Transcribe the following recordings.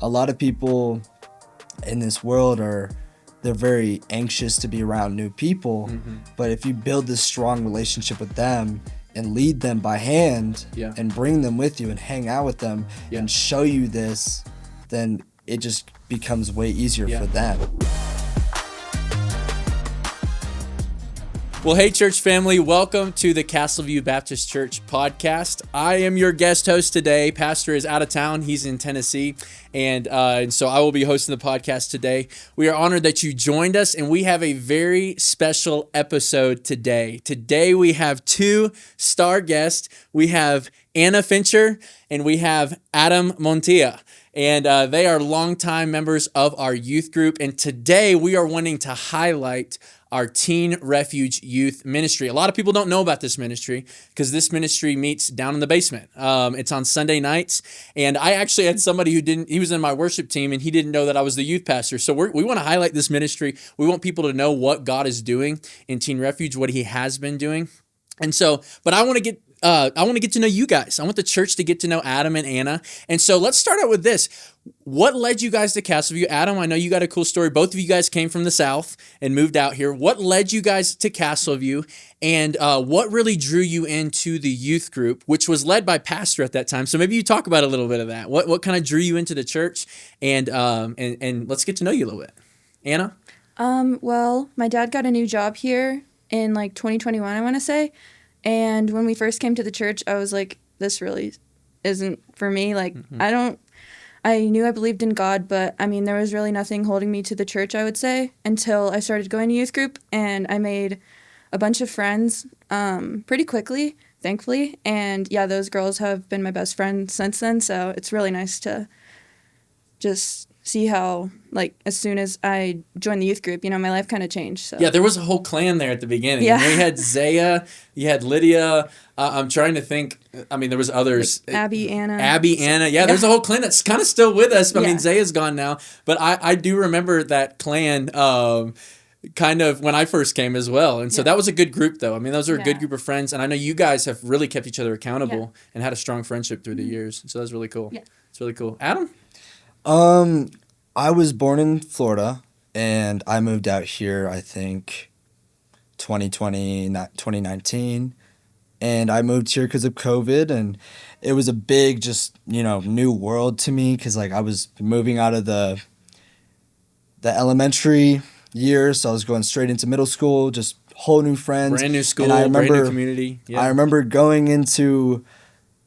a lot of people in this world they're very anxious to be around new people. But if you build this strong relationship with them and lead them by hand and bring them with you and hang out with them and show you this, then it just becomes way easier for them. Well, hey, church family, welcome to the Castleview Baptist Church podcast. I am your guest host today. Pastor is out of town. He's in Tennessee, and so I will be hosting the podcast today. We are honored that you joined us, and we have a very special episode today. Today, we have two star guests. We have Anna Fincher, and we have Adam Montilla. And they are longtime members of our youth group. And today we are wanting to highlight our Teen Refuge youth ministry. A lot of people don't know about this ministry because this ministry meets down in the basement. It's on Sunday nights. And I actually had somebody he was in my worship team and he didn't know that I was the youth pastor. So we want to highlight this ministry. We want people to know what God is doing in Teen Refuge, what he has been doing. And so, but I want to get to know you guys. I want the church to get to know Adam and Anna. And so let's start out with this. What led you guys to Castleview? Adam, I know you got a cool story. Both of you guys came from the South and moved out here. What led you guys to Castleview? And what really drew you into the youth group, which was led by Pastor at that time? So maybe you talk about a little bit of that. What kind of drew you into the church? And let's get to know you a little bit. Anna? Well, my dad got a new job here in 2021, I want to say. And when we first came to the church, I was like, this really isn't for me. I knew I believed in God, but there was really nothing holding me to the church, I would say, until I started going to youth group. And I made a bunch of friends pretty quickly, thankfully. And yeah, those girls have been my best friends since then. So it's really nice to just see how, as soon as I joined the youth group, my life kind of changed. So. Yeah, there was a whole clan there at the beginning. Yeah. We had Zaya, you had Lydia. I'm trying to think. There was others. Abby, Anna. Yeah, there's a whole clan that's kind of still with us. Zaya's gone now. But I do remember that clan kind of when I first came as well. And so that was a good group, though. Those are a good group of friends. And I know you guys have really kept each other accountable and had a strong friendship through the years. So that's really cool. Yeah. It's really cool. Adam? I was born in Florida, and I moved out here, I think, 2019, and I moved here because of COVID, and it was a big, just, new world to me, because, I was moving out of the elementary years, so I was going straight into middle school, just whole new friends. Brand new school, brand new community. Yeah. I remember going into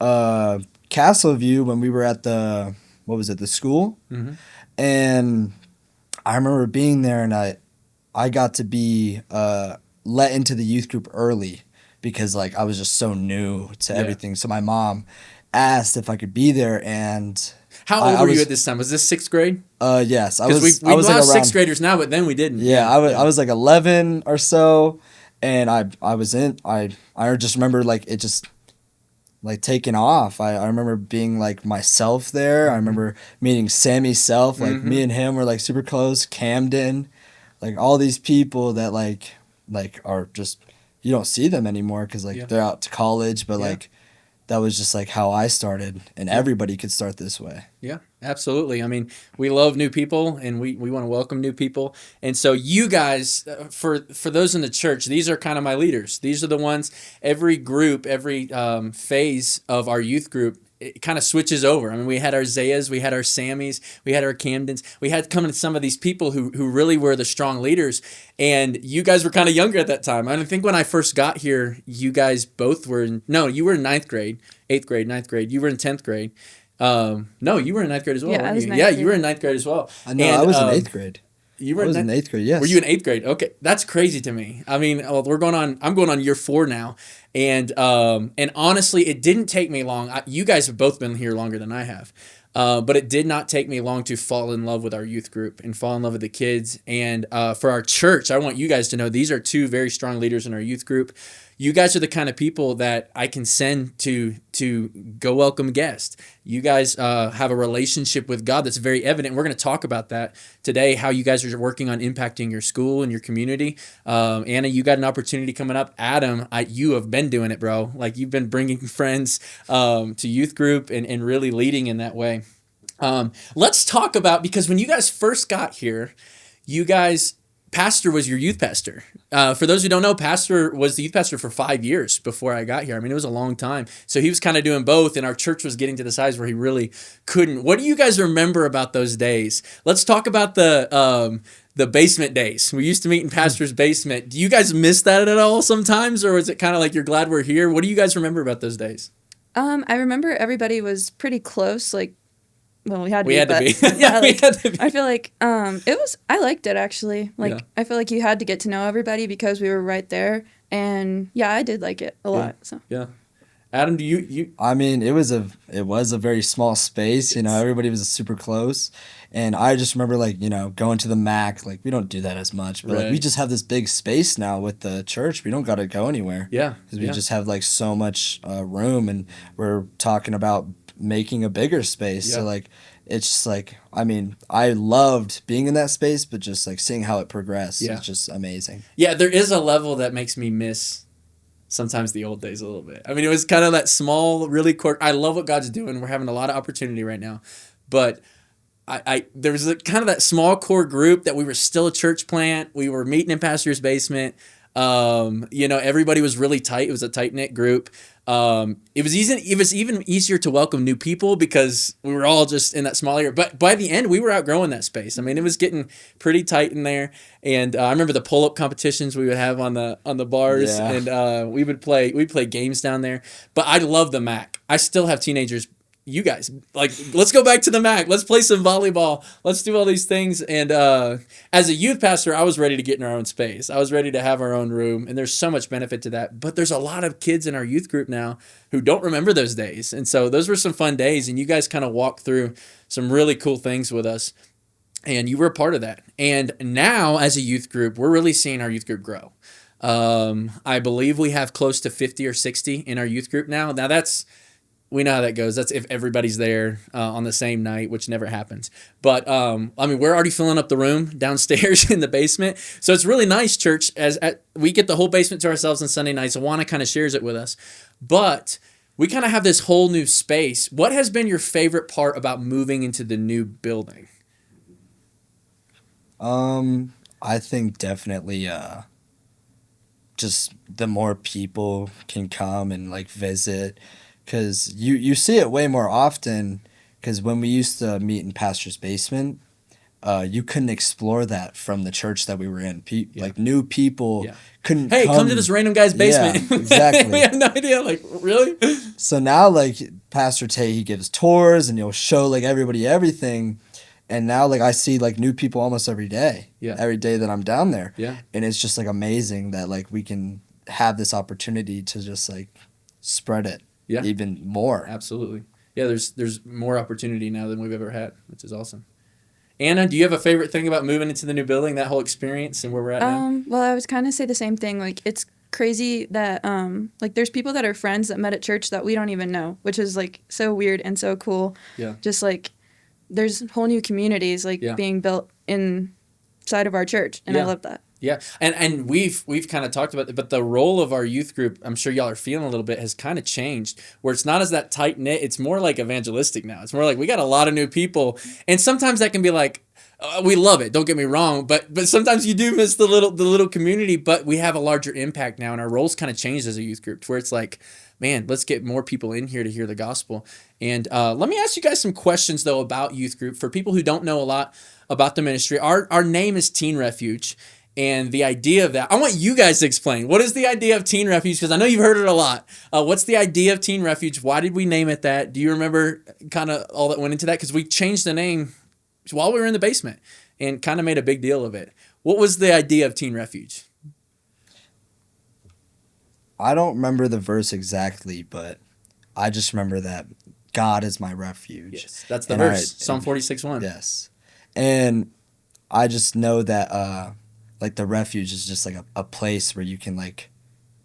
Castleview when we were at the school? Mm-hmm. And I remember being there, and I got to be let into the youth group early because I was just so new to everything. So my mom asked if I could be there, and how old were you at this time? Was this 6th grade? Yes, I was. We allow 6th graders now, but then we didn't. Yeah, I was 11 or so, and I was in. I just remember it just. Taking off. I remember being myself there. I remember meeting Sammy Self. Me and him were super close. Camden, all these people that are just, you don't see them anymore because they're out to college. But that was just how I started, and everybody could start this way. Yeah, absolutely. We love new people, and we want to welcome new people. And so you guys, for those in the church, these are kind of my leaders. These are the ones, every group, every phase of our youth group, it kind of switches over. We had our Zayas, we had our Sammys, we had our Camdens. We had come to some of these people who really were the strong leaders. And you guys were kind of younger at that time. I think when I first got here, you guys both were, you were in 9th grade, 8th grade, 9th grade. You were in 10th grade. No, you were in 9th grade as well. Yeah, I was 9th grade. You were in 9th grade as well. I know, I was in 8th grade. I was in 8th grade, yes. Were you in 8th grade? Okay, that's crazy to me. I'm going on year 4 now, and honestly, it didn't take me long. You guys have both been here longer than I have, but it did not take me long to fall in love with our youth group and fall in love with the kids. And for our church, I want you guys to know these are two very strong leaders in our youth group. You guys are the kind of people that I can send to go welcome guests. You guys have a relationship with God that's very evident. We're going to talk about that today, how you guys are working on impacting your school and your community. Anna, you got an opportunity coming up. Adam, you have been doing it, bro. You've been bringing friends to youth group and really leading in that way. Let's talk about, because when you guys first got here, Pastor was your youth pastor. For those who don't know, Pastor was the youth pastor for 5 years before I got here. I mean, it was a long time. So he was kind of doing both, and our church was getting to the size where he really couldn't. What do you guys remember about those days? Let's talk about the basement days. We used to meet in Pastor's basement. Do you guys miss that at all sometimes, or is it kind of like you're glad we're here? What do you guys remember about those days? I remember everybody was pretty close. Like, well, we had to We be. had to but be. yeah, We like, had to be. I feel like it was. I liked it actually. Like, Yeah. I feel like you had to get to know everybody because we were right there. And yeah, I did like it a lot. So Yeah. Adam, do you? I mean, it was a very small space, you know, everybody was super close. And I just remember, like, you know, going to the Mac, like, we don't do that as much, but like, we Right. just have this big space now with the church. We don't got to go anywhere. Yeah. Because we just have like so much room, and we're talking about making a bigger space. Yeah. So like, it's just like, I mean, I loved being in that space, but just like seeing how it progressed, Yeah. it's just amazing. Yeah, there is a level that makes me miss sometimes the old days a little bit. I mean, it was kind of that small, really core. I love what God's doing. We're having a lot of opportunity right now, but there was kind of that small core group that we were still a church plant. We were meeting in Pastor's basement. You know, everybody was really tight. It was a tight knit group. It was even easier to welcome new people because we were all just in that small area. But by the end, we were outgrowing that space. I mean, it was getting pretty tight in there. And I remember the pull up competitions we would have on the bars, Yeah. and we'd play games down there. But I love the Mac. I still have teenagers. You guys, like, let's go back to the Mac. Let's play some volleyball. Let's do all these things. And as a youth pastor, I was ready to get in our own space. I was ready to have our own room. And there's so much benefit to that. But there's a lot of kids in our youth group now who don't remember those days. And so those were some fun days. And you guys kind of walked through some really cool things with us. And you were a part of that. And now, as a youth group, we're really seeing our youth group grow. I believe we have close to 50 or 60 in our youth group now. Now, we know how that goes. That's if everybody's there on the same night, which never happens. But I mean, we're already filling up the room downstairs in the basement. So it's really nice, church, we get the whole basement to ourselves on Sunday nights. Awana kind of shares it with us. But we kind of have this whole new space. What has been your favorite part about moving into the new building? I think definitely just the more people can come and like visit, because you see it way more often, because when we used to meet in Pastor's basement, you couldn't explore that from the church that we were in. Like new people couldn't come to this random guy's basement. Yeah, exactly. We have no idea. Like, really? So now, like, Pastor Tay, he gives tours and he'll show like everybody everything. And now, like, I see like new people almost every day. Yeah. Every day that I'm down there. Yeah. And it's just like amazing that like we can have this opportunity to just like spread it even more. Absolutely. Yeah, there's more opportunity now than we've ever had, which is awesome. Anna, do you have a favorite thing about moving into the new building, that whole experience and where we're at now? Well, I was kind of say the same thing. Like, it's crazy that like there's people that are friends that met at church that we don't even know, which is like so weird and so cool. Yeah. Just like there's whole new communities like being built inside of our church, and I love that. Yeah, and we've kind of talked about it, but the role of our youth group, I'm sure y'all are feeling a little bit, has kind of changed, where it's not as that tight knit. It's more like evangelistic now. It's more like we got a lot of new people, and sometimes that can be like, we love it. Don't get me wrong, but sometimes you do miss the little community. But we have a larger impact now, and our roles kind of changed as a youth group, where it's like, man, let's get more people in here to hear the gospel. And let me ask you guys some questions though about youth group for people who don't know a lot about the ministry. Our name is Teen Refuge. And the idea of that, I want you guys to explain. What is the idea of Teen Refuge? Because I know you've heard it a lot. What's the idea of Teen Refuge? Why did we name it that? Do you remember kind of all that went into that? Because we changed the name while we were in the basement and kind of made a big deal of it. What was the idea of Teen Refuge? I don't remember the verse exactly, but I just remember that God is my refuge. Yes, that's the verse, Psalm 46:1. Yes. And I just know that like the refuge is just like a place where you can like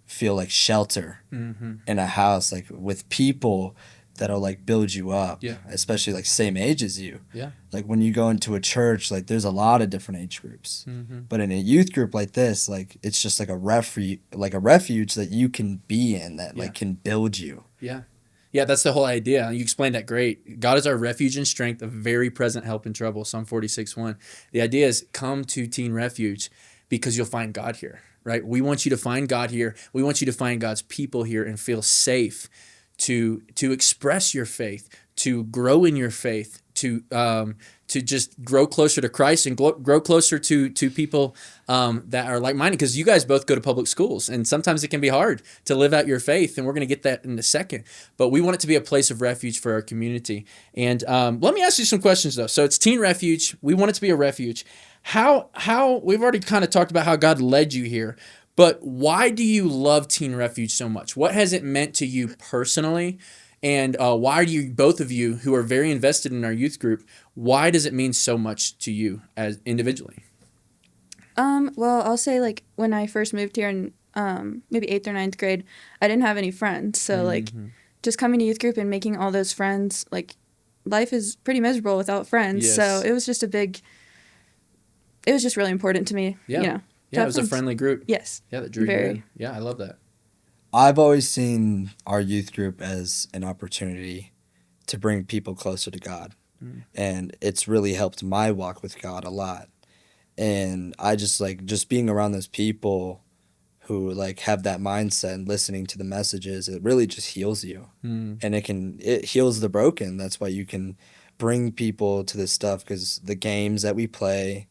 feel like shelter in a house, like with people that'll like build you up, especially like same age as you. Yeah. Like when you go into a church, like there's a lot of different age groups, but in a youth group like this, like it's just like a refuge that you can be in that like can build you. Yeah. Yeah, that's the whole idea. You explained that great. God is our refuge and strength, a very present help in trouble. Psalm 46:1. The idea is come to Teen Refuge because you'll find God here, right? We want you to find God here. We want you to find God's people here and feel safe to express your faith, to grow in your faith, to just grow closer to Christ and grow closer to people that are like-minded, because you guys both go to public schools, and sometimes it can be hard to live out your faith, and we're going to get that in a second. But we want it to be a place of refuge for our community. And let me ask you some questions, though. So it's Teen Refuge. We want it to be a refuge. How we've already kind of talked about how God led you here, but why do you love Teen Refuge so much? What has it meant to you personally? And why do you, both of you who are very invested in our youth group, why does it mean so much to you as individually? Well, I'll say, like, when I first moved here in maybe 8th or 9th grade, I didn't have any friends. So, like, just coming to youth group and making all those friends, like, life is pretty miserable without friends. Yes. So it was just it was just really important to me. Yeah. You know, Yeah, it was a friendly group. Yes. Yeah, that drew you in. Yeah, I love that. I've always seen our youth group as an opportunity to bring people closer to God. And it's really helped my walk with God a lot. And I just being around those people who like have that mindset and listening to the messages, it really just heals you. And it heals the broken. That's why you can bring people to this stuff, because the games that we play,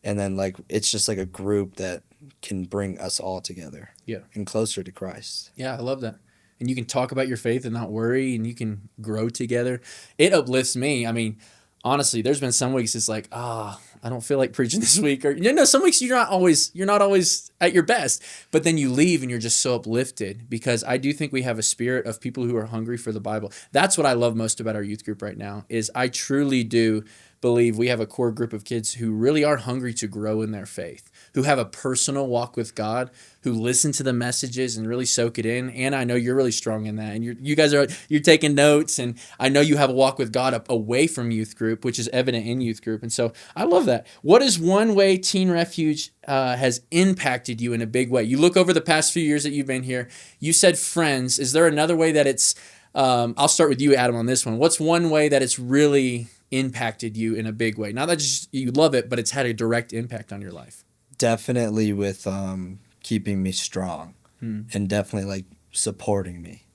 and then like it's just like a group that can bring us all together. Yeah. And closer to Christ. Yeah, I love that. And you can talk about your faith and not worry, and you can grow together. It uplifts me. I mean, honestly, there's been some weeks it's like, I don't feel like preaching this week, or some weeks you're not always at your best, but then you leave and you're just so uplifted, because I do think we have a spirit of people who are hungry for the Bible. That's what I love most about our youth group right now, is I truly do believe we have a core group of kids who really are hungry to grow in their faith, who have a personal walk with God, who listen to the messages and really soak it in. And I know you're really strong in that. And you're taking notes, and I know you have a walk with God away from youth group, which is evident in youth group. And so I love that. What is one way Teen Refuge has impacted you in a big way? You look over the past few years that you've been here, you said friends. Is there another way that it's, I'll start with you, Adam, on this one. What's one way that it's really impacted you in a big way? Not that just you love it, but it's had a direct impact on your life. Definitely with keeping me strong, and definitely like supporting me,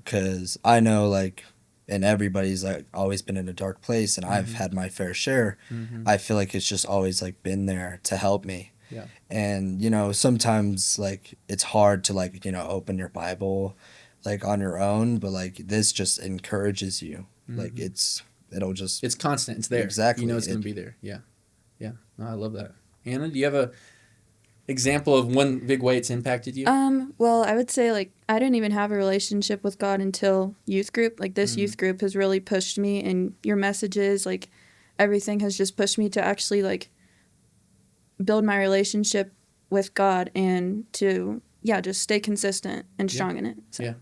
because I know like, and everybody's like always been in a dark place, and I've had my fair share. I feel like it's just always like been there to help me. Yeah. And sometimes like it's hard to like open your Bible like on your own, but like this just encourages you. Like it's constant. It's there. Exactly. It's going to be there. Yeah. Yeah. No, I love that. Hannah, do you have a example of one big way it's impacted you? Well, I would say, like, I didn't even have a relationship with God until youth group. Like, this youth group has really pushed me, and your messages, like, everything has just pushed me to actually, like, build my relationship with God and to, just stay consistent and strong in it. So. Yeah.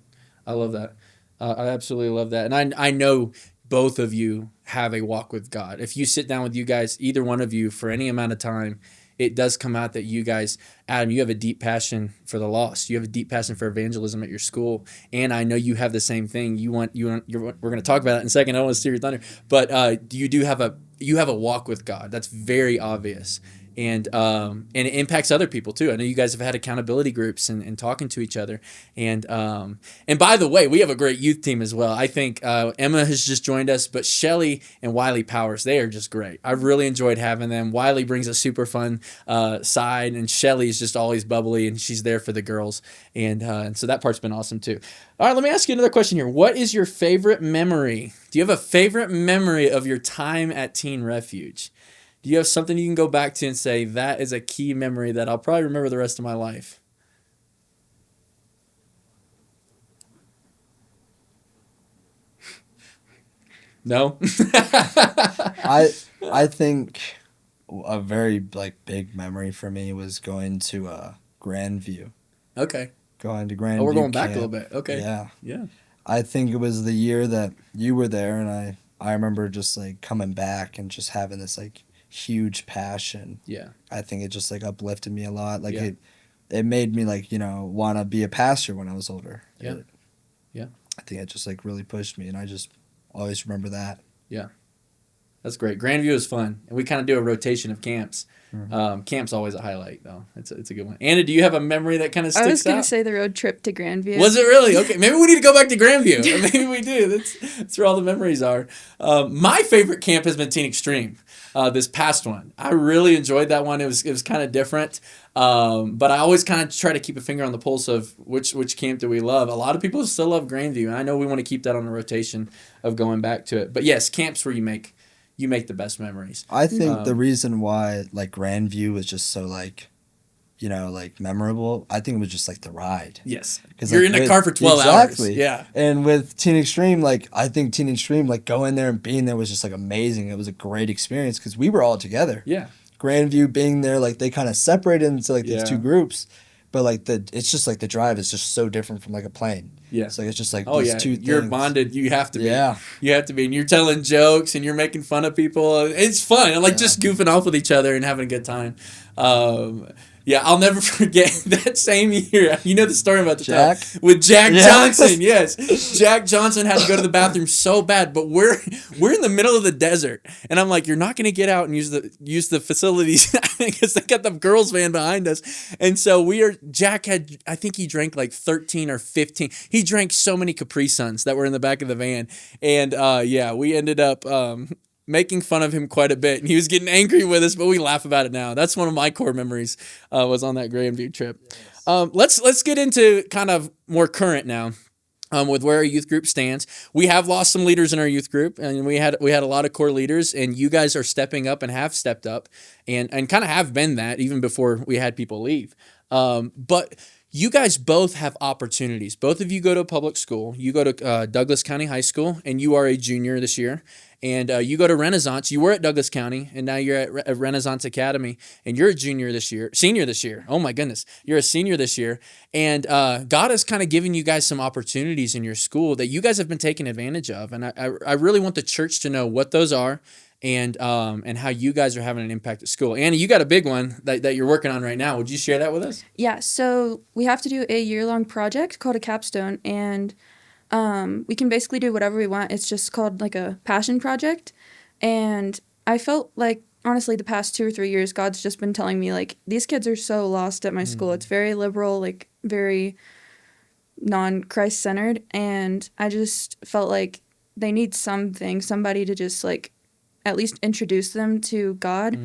I love that. I absolutely love that. And I know both of you have a walk with God. If you sit down with you guys, either one of you, for any amount of time, it does come out that you guys, Adam, you have a deep passion for the lost. You have a deep passion for evangelism at your school, and I know you have the same thing. We're going to talk about that in a second. I don't want to steer your thunder, but you do have a walk with God. That's very obvious. And it impacts other people too. I know you guys have had accountability groups and talking to each other. And by the way, we have a great youth team as well. I think Emma has just joined us, but Shelly and Wiley Powers, they are just great. I've really enjoyed having them. Wiley brings a super fun side, and Shelly is just always bubbly, and she's there for the girls. And so that part's been awesome too. All right, let me ask you another question here. What is your favorite memory? Do you have a favorite memory of your time at Teen Refuge? Do you have something you can go back to and say, that is a key memory that I'll probably remember the rest of my life? No? I think a very like big memory for me was going to Grandview. Okay. Going to Grandview. Oh, we're going back camp. a little bit. Okay. Yeah. Yeah. I think it was the year that you were there, and I remember just like coming back and just having this like huge passion. Yeah. I think it just like uplifted me a lot. Like it made me like, want to be a pastor when I was older. Yeah. Yeah. I think it just like really pushed me, and I just always remember that. Yeah. That's great. Grandview is fun, and we kind of do a rotation of camps. Camp's always a highlight, though. It's a good one. Anna, do you have a memory that kind of sticks out? I was going to say the road trip to Grandview. Was it really? Okay, maybe we need to go back to Grandview. Maybe we do. That's where all the memories are. My favorite camp has been Teen Extreme. This past one, I really enjoyed that one. It was kind of different, but I always kind of try to keep a finger on the pulse of which camp do we love. A lot of people still love Grandview, and I know we want to keep that on a rotation of going back to it. But yes, camps where you make the best memories. I think the reason why like Grandview was just so like, like memorable, I think it was just like the ride. Yes. Because you're in the car for 12 hours. Yeah. And with Teen Extreme, like I think Teen Extreme, like going there and being there was just like amazing. It was a great experience because we were all together. Yeah. Grandview being there, like they kind of separated into like these two groups. But like it's just like the drive is just so different from like a plane. Yeah. So like it's just like these two things. You're bonded. You have to be. Yeah. You have to be. And you're telling jokes and you're making fun of people. It's fun. And like just goofing off with each other and having a good time. Yeah, I'll never forget that same year. You know the story about the Jack? time with Jack Johnson. Yes, Jack Johnson had to go to the bathroom so bad, but we're in the middle of the desert, and I'm like, you're not going to get out and use the facilities because they got the girls' van behind us, and so Jack had, I think he drank like 13 or 15. He drank so many Capri Suns that were in the back of the van, and we ended up. Making fun of him quite a bit, and he was getting angry with us, but we laugh about it now. That's one of my core memories. Was on that Grandview trip. Yes. Let's get into kind of more current now. With where our youth group stands, we have lost some leaders in our youth group, and we had a lot of core leaders, and you guys are stepping up and have stepped up, and kind of have been that even before we had people leave. But you guys both have opportunities. Both of you go to a public school. You go to Douglas County High School, and you are a junior this year. And you go to Renaissance. You were at Douglas County, and now you're at Renaissance Academy, and you're a senior this year. Oh my goodness, you're a senior this year. And God has kind of given you guys some opportunities in your school that you guys have been taking advantage of. And I really want the church to know what those are, and how you guys are having an impact at school. Annie, you got a big one that you're working on right now. Would you share that with us? Yeah, so we have to do a year-long project called a capstone, and we can basically do whatever we want. It's just called like a passion project. And I felt like, honestly, the past 2 or 3 years, God's just been telling me, like, these kids are so lost at my school. It's very liberal, like, very non-Christ-centered. And I just felt like they need somebody to just, like, at least introduce them to God.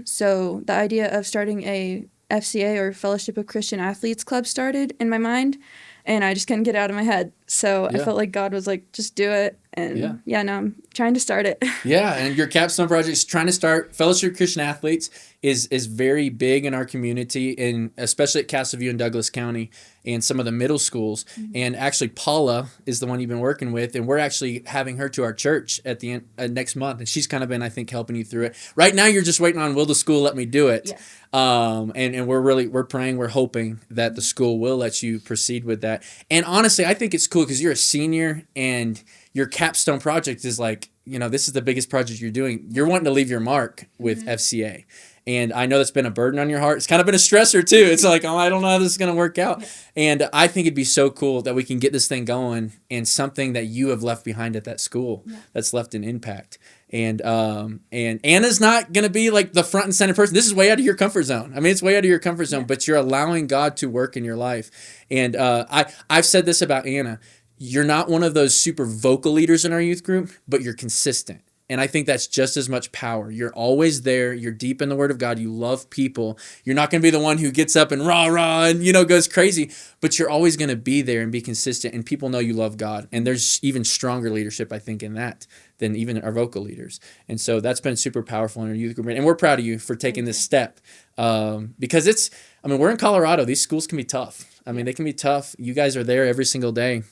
So the idea of starting a FCA, or Fellowship of Christian Athletes Club, started in my mind. And I just couldn't get it out of my head. So I felt like God was like, just do it. And now I'm trying to start it. Yeah, and your capstone project is trying to start. Fellowship of Christian Athletes is very big in our community, and especially at Castleview and Douglas County and some of the middle schools. And actually, Paula is the one you've been working with, and we're actually having her to our church at the end next month. And she's kind of been, I think, helping you through it. Right now, you're just waiting on, will the school let me do it? Yes. And we're praying, we're hoping that the school will let you proceed with that. And honestly, I think it's cool because you're a senior, and your capstone project is like, this is the biggest project you're doing. You're wanting to leave your mark with FCA. And I know that's been a burden on your heart. It's kind of been a stressor too. It's like, I don't know how this is going to work out. Yeah. And I think it'd be so cool that we can get this thing going, and something that you have left behind at that school that's left an impact. And Anna's not going to be like the front and center person. This is way out of your comfort zone. I mean, it's way out of your comfort zone, but you're allowing God to work in your life. And I've said this about Anna. You're not one of those super vocal leaders in our youth group, but you're consistent. And I think that's just as much power. You're always there. You're deep in the Word of God. You love people. You're not going to be the one who gets up and rah and goes crazy, but you're always going to be there and be consistent, and people know you love God. And there's even stronger leadership, I think, in that than even our vocal leaders. And so that's been super powerful in our youth group. And we're proud of you for taking this step, because we're in Colorado. These schools can be tough. They can be tough. You guys are there every single day.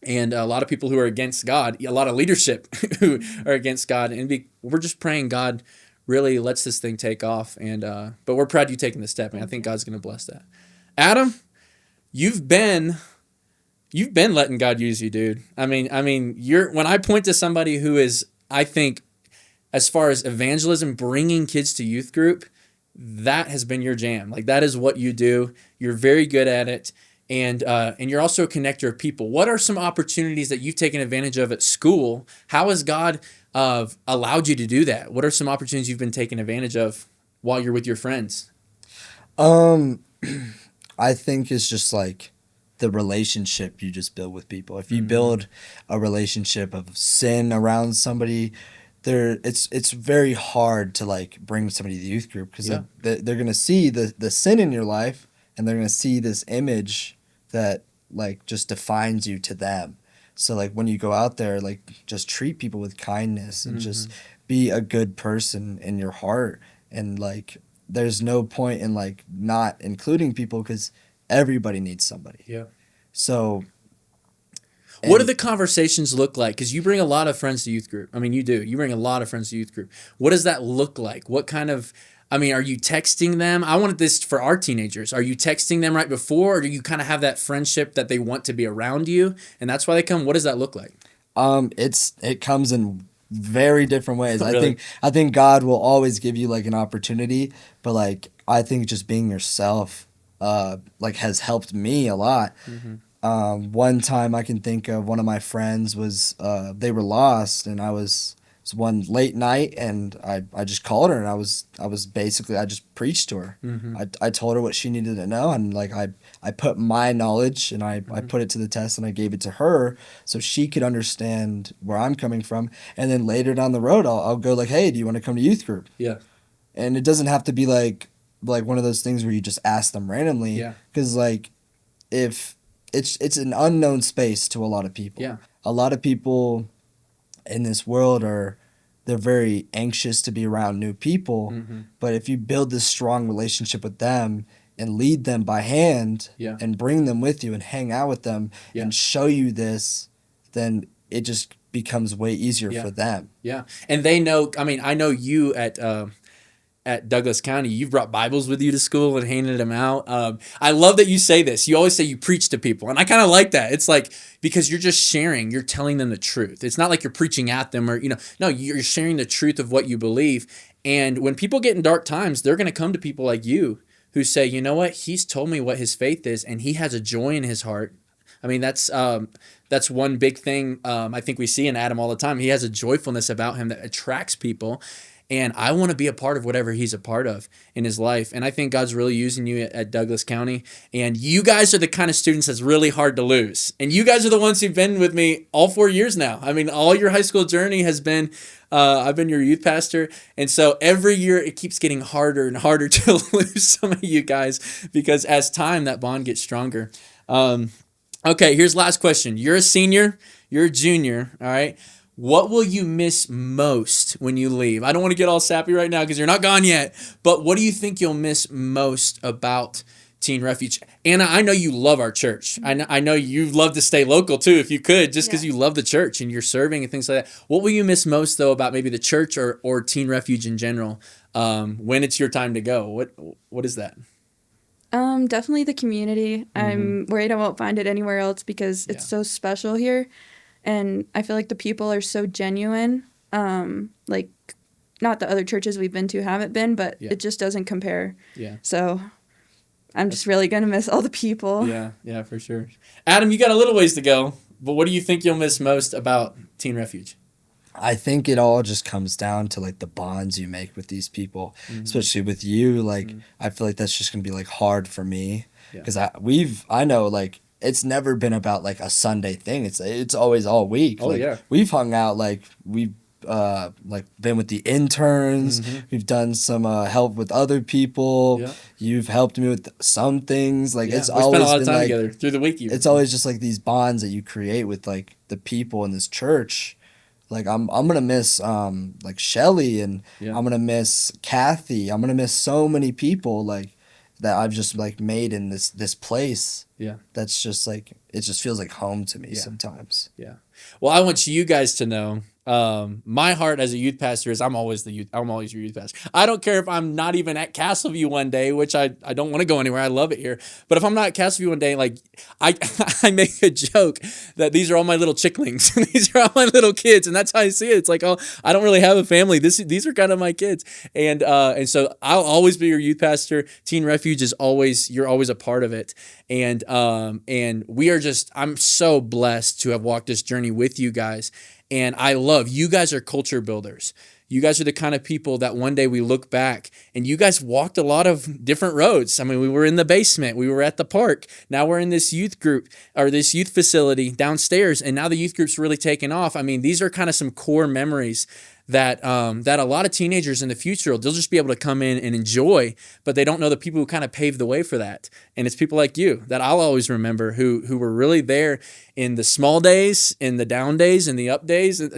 And a lot of people who are against God, a lot of leadership who are against God, and we're just praying God really lets this thing take off. And but we're proud you taking the step, and I think God's going to bless that. Adam, you've been letting God use you, dude. When I point to somebody who is, I think, as far as evangelism, bringing kids to youth group, that has been your jam. Like, that is what you do. You're very good at it. and you're also a connector of people. What are some opportunities that you've taken advantage of at school? How has God allowed you to do that? What are some opportunities you've been taking advantage of while you're with your friends? I think it's just like the relationship you just build with people. If you build a relationship of sin around somebody, it's very hard to like bring somebody to the youth group, because they're gonna see the sin in your life, and they're gonna see this image that like just defines you to them. So like when you go out there, like just treat people with kindness and just be a good person in your heart, and like there's no point in like not including people, because everybody needs somebody. Yeah. So what do the conversations look like? Because you bring a lot of friends to youth group. I mean, you do. You bring a lot of friends to youth group. What does that look like? What kind of, I mean, are you texting them? I wanted this for our teenagers. Are you texting them right before, or do you kind of have that friendship that they want to be around you, and that's why they come? What does that look like? It comes in very different ways. Really? I think God will always give you like an opportunity, but like I think just being yourself like has helped me a lot. One time I can think of, one of my friends was they were lost, and it was one late night, and I just called her, and I was basically, I just preached to her. I told her what she needed to know, and like I put my knowledge, and I put it to the test, and I gave it to her so she could understand where I'm coming from. And then later down the road, I'll go like, hey, do you want to come to youth group? Yeah. And it doesn't have to be like one of those things where you just ask them randomly. Yeah. Because like if it's an unknown space to a lot of people. Yeah. A lot of people in this world they're very anxious to be around new people. But if you build this strong relationship with them and lead them by hand and bring them with you and hang out with them and show you this, then it just becomes way easier for them. Yeah. And they know, I mean, I know you at Douglas County, you've brought Bibles with you to school and handed them out. I love that you say this. You always say you preach to people. And I kind of like that. It's like, because you're just sharing, you're telling them the truth. It's not like you're preaching at them or, no, you're sharing the truth of what you believe. And when people get in dark times, they're going to come to people like you who say, you know what, he's told me what his faith is, and he has a joy in his heart. I mean, that's one big thing I think we see in Adam all the time. He has a joyfulness about him that attracts people. And I want to be a part of whatever he's a part of in his life. And I think God's really using you at Douglas County. And you guys are the kind of students that's really hard to lose. And you guys are the ones who've been with me all 4 years now. I mean, all your high school journey has been, I've been your youth pastor. And so every year it keeps getting harder and harder to lose some of you guys, because as time, that bond gets stronger. Okay, here's the last question. You're a senior, you're a junior, all right? What will you miss most when you leave? I don't want to get all sappy right now because you're not gone yet, but what do you think you'll miss most about Teen Refuge? Anna, I know you love our church. I know you'd love to stay local too if you could, just because you love the church and you're serving and things like that. What will you miss most, though, about maybe the church or Teen Refuge in general when it's your time to go? What is that? Definitely the community. I'm worried I won't find it anywhere else because it's so special here. And I feel like the people are so genuine. Like, not the other churches we've been to haven't been, but it just doesn't compare. Yeah. So I'm just really going to miss all the people. Yeah, for sure. Adam, you got a little ways to go, but what do you think you'll miss most about Teen Refuge? I think it all just comes down to like the bonds you make with these people, especially with you. Like, I feel like that's just going to be like hard for me because I know like, it's never been about like a Sunday thing. It's always all week. Oh, like, we've hung out, like we've like been with the interns. We've done some help with other people. You've helped me with some things. Like it's always spent a lot of time like, together through the week. It's always just like these bonds that you create with like the people in this church. Like I'm gonna miss like Shelly, and I'm gonna miss Kathy. I'm gonna miss so many people like that I've just like made in this place. That's just like, it just feels like home to me sometimes. Well, I want you guys to know my heart as a youth pastor is I'm always your youth pastor. I don't care if I'm not even at Castleview one day, which I don't want to go anywhere. I love it here. But if I'm not at Castleview one day, like I I make a joke that these are all my little chicklings. These are all my little kids. And that's how I see it. It's like, oh, I don't really have a family. These are kind of my kids. And so I'll always be your youth pastor. Teen Refuge you're always a part of it. And I'm so blessed to have walked this journey with you guys. And you guys are culture builders. You guys are the kind of people that one day we look back and you guys walked a lot of different roads. I mean, we were in the basement, we were at the park. Now we're in this youth group or this youth facility downstairs. And now the youth group's really taken off. I mean, these are kind of some core memories that a lot of teenagers in the future, they'll just be able to come in and enjoy, but they don't know the people who kind of paved the way for that. And it's people like you that I'll always remember who were really there in the small days, in the down days, in the up days, and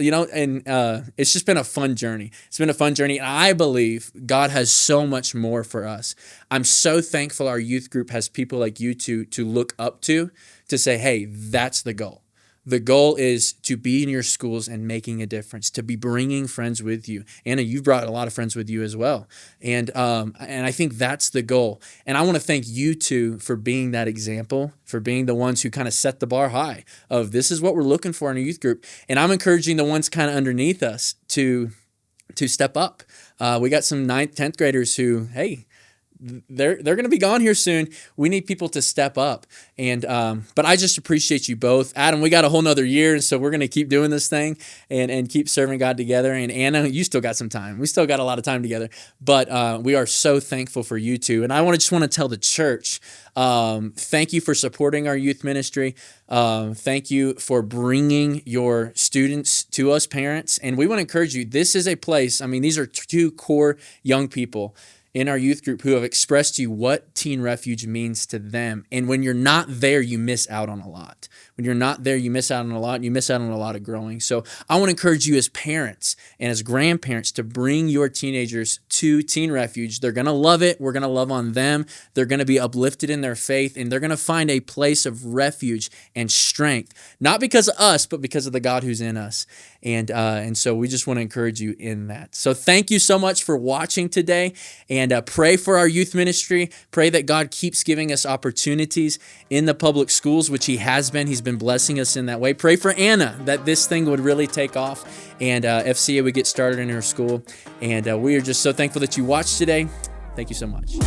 it's just been a fun journey. It's been a fun journey. And I believe God has so much more for us. I'm so thankful our youth group has people like you to look up to say, hey, that's the goal. The goal is to be in your schools and making a difference, to be bringing friends with you. Anna, you've brought a lot of friends with you as well. And I think that's the goal. And I want to thank you two for being that example, for being the ones who kind of set the bar high of this is what we're looking for in a youth group. And I'm encouraging the ones kind of underneath us to step up. We got some 9th, 10th graders who, hey, they're going to be gone here soon. We need people to step up. And but I just appreciate you both. Adam, we got a whole nother year, and so we're going to keep doing this thing and keep serving God together. And Anna, you still got some time. We still got a lot of time together. But we are so thankful for you two. And I just want to tell the church, thank you for supporting our youth ministry. Thank you for bringing your students to us, parents. And we want to encourage you. This is a place, I mean, these are two core young people in our youth group who have expressed to you what Teen Refuge means to them. And when you're not there, you miss out on a lot. When you're not there, you miss out on a lot, and you miss out on a lot of growing. So I want to encourage you as parents and as grandparents to bring your teenagers to Teen Refuge. They're going to love it. We're going to love on them. They're going to be uplifted in their faith, and they're going to find a place of refuge and strength, not because of us, but because of the God who's in us. And so we just want to encourage you in that. So thank you so much for watching today, and pray for our youth ministry. Pray that God keeps giving us opportunities in the public schools, which He has been. He's been blessing us in that way. Pray for Anna that this thing would really take off and FCA would get started in her school. And we are just so thankful that you watched today. Thank you so much.